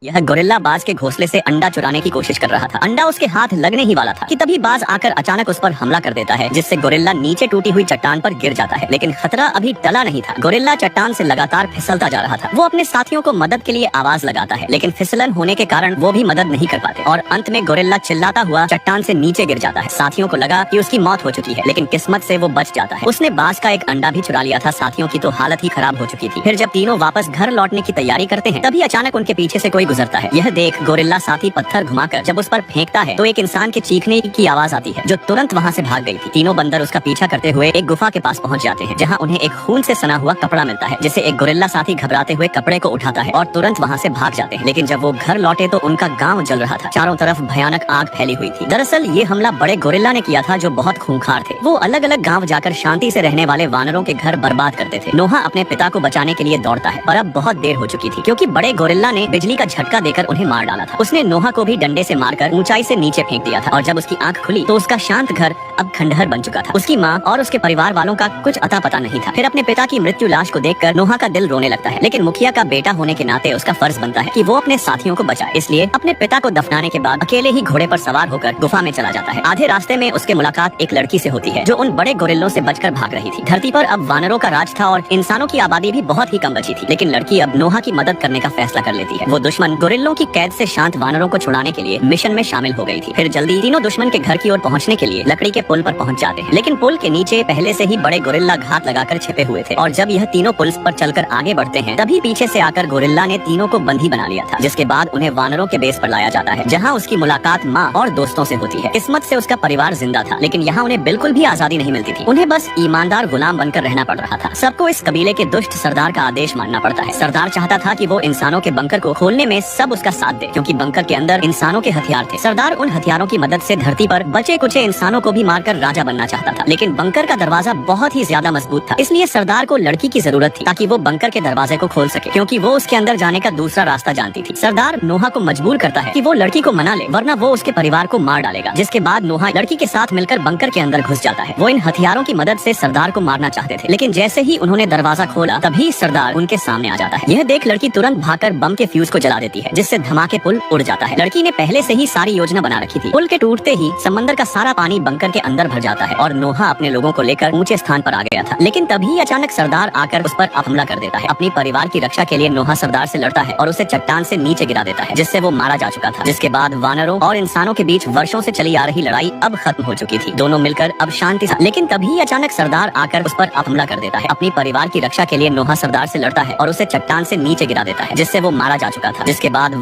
यह गोरिल्ला बाज के घोंसले से अंडा चुराने की कोशिश कर रहा था। अंडा उसके हाथ लगने ही वाला था कि तभी बाज आकर अचानक उस पर हमला कर देता है, जिससे गोरिल्ला नीचे टूटी हुई चट्टान पर गिर जाता है। लेकिन खतरा अभी टला नहीं था। गोरिल्ला चट्टान से लगातार फिसलता जा रहा था। वो अपने साथियों को मदद के लिए आवाज लगाता है, लेकिन फिसलन होने के कारण वो भी मदद नहीं कर पाते और अंत में गोरिल्ला चिल्लाता हुआ चट्टान से नीचे गिर जाता है। साथियों को लगा कि उसकी मौत हो चुकी है, लेकिन किस्मत से वो बच जाता है। उसने बाज का एक अंडा भी चुरा लिया था। साथियों की तो हालत ही खराब हो चुकी थी। फिर जब तीनों वापस घर लौटने की तैयारी करते हैं, तभी अचानक उनके पीछे से कोई गुजरता है। यह देख गोरिल्ला साथी पत्थर घुमाकर जब उस पर फेंकता है तो एक इंसान के चीखने की आवाज आती है, जो तुरंत वहाँ से भाग गई थी। तीनों बंदर उसका पीछा करते हुए एक गुफा के पास पहुँच जाते हैं, जहाँ उन्हें एक खून से सना हुआ कपड़ा मिलता है, जिसे एक गोरिल्ला साथी घबराते हुए कपड़े को उठाता है और तुरंत वहाँ से भाग जाते हैं। लेकिन जब वो घर लौटे तो उनका गाँव जल रहा था। चारों तरफ भयानक आग फैली हुई थी। दरअसल ये हमला बड़े गोरिल्ला ने किया था, जो बहुत खूंखार थे। वो अलग अलग गाँव जाकर शांति से रहने वाले वानरों के घर बर्बाद करते थे। नोहा अपने पिता को बचाने के लिए दौड़ता है, पर अब बहुत देर हो चुकी थी, क्योंकि बड़े गोरिल्ला ने बिजली का झटका देकर उन्हें मार डाला था। उसने नोहा को भी डंडे से मारकर ऊंचाई से नीचे फेंक दिया था और जब उसकी आंख खुली तो उसका शांत घर अब खंडहर बन चुका था। उसकी माँ और उसके परिवार वालों का कुछ अता पता नहीं था। फिर अपने पिता की मृत्यु लाश को देखकर नोहा का दिल रोने लगता है, लेकिन मुखिया का बेटा होने के नाते उसका फर्ज बनता है कि वो अपने साथियों को बचाए। इसलिए अपने पिता को दफनाने के बाद अकेले ही घोड़े पर सवार होकर गुफा में चला जाता है। आधे रास्ते में उसके मुलाकात एक लड़की से होती है, जो उन बड़े गोरिल्लों से बचकर भाग रही थी। धरती पर अब वानरों का राज था और इंसानों की आबादी भी बहुत ही कम बची थी, लेकिन लड़की अब नोहा की मदद करने का फैसला कर लेती है। वो दुश्मन गोरिल्लों की कैद से शांत वानरों को छुड़ाने के लिए मिशन में शामिल हो गई थी। फिर जल्दी तीनों दुश्मन के घर की ओर पहुंचने के लिए लकड़ी के पुल पर पहुंच जाते हैं, लेकिन पुल के नीचे पहले से ही बड़े गोरिल्ला घात लगाकर छिपे हुए थे और जब यह तीनों पुल पर चलकर आगे बढ़ते हैं, तभी पीछे से आकर गोरिल्ला ने तीनों को बंदी बना लिया था। जिसके बाद उन्हें वानरों के बेस पर लाया जाता है, जहाँ उसकी मुलाकात माँ और दोस्तों से होती है। किस्मत से उसका परिवार जिंदा था, लेकिन यहाँ उन्हें बिल्कुल भी आजादी नहीं मिलती थी। उन्हें बस ईमानदार गुलाम बनकर रहना पड़ रहा था। सबको इस कबीले के दुष्ट सरदार का आदेश मानना पड़ता है। सरदार चाहता था कि वो इंसानों के बंकर को खोलने में सब उसका साथ दे, क्योंकि बंकर के अंदर इंसानों के हथियार थे। सरदार उन हथियारों की मदद से धरती पर बचे कुचे इंसानों को भी मारकर राजा बनना चाहता था, लेकिन बंकर का दरवाजा बहुत ही ज्यादा मजबूत था। इसलिए सरदार को लड़की की जरूरत थी, ताकि वो बंकर के दरवाजे को खोल सके, क्योंकि वो उसके अंदर जाने का दूसरा रास्ता जानती थी। सरदार नोहा को मजबूर करता है कि वो लड़की को मना ले, वरना वो उसके परिवार को मार डालेगा। जिसके बाद नोहा लड़की के साथ मिलकर बंकर के अंदर घुस जाता है। वो इन हथियारों की मदद से सरदार को मारना चाहते थे, लेकिन जैसे ही उन्होंने दरवाजा खोला, तभी सरदार उनके सामने आ जाता है। यह देख लड़की तुरंत भागकर बम के फ्यूज को जला देती है, जिससे धमाके पुल उड़ जाता है। लड़की ने पहले से ही सारी योजना बना रखी थी। पुल के टूटते ही समंदर का सारा पानी बंकर के अंदर भर जाता है और नोहा अपने लोगों को लेकर ऊंचे स्थान पर आ गया था। लेकिन तभी अचानक सरदार आकर उस पर हमला कर देता है। अपनी परिवार की रक्षा के लिए नोहा सरदार से लड़ता है और उसे चट्टान से नीचे गिरा देता है, जिससे वो मारा जा चुका था। जिसके बाद वानरों और इंसानों के बीच वर्षों से चली आ रही लड़ाई अब खत्म हो चुकी थी। दोनों मिलकर अब शांति से, लेकिन तभी अचानक सरदार आकर उस पर हमला कर देता है। अपनी परिवार की रक्षा के लिए नोहा सरदार से लड़ता है और उसे चट्टान से नीचे गिरा देता है, जिससे वो मारा जा चुका था। जिसके बाद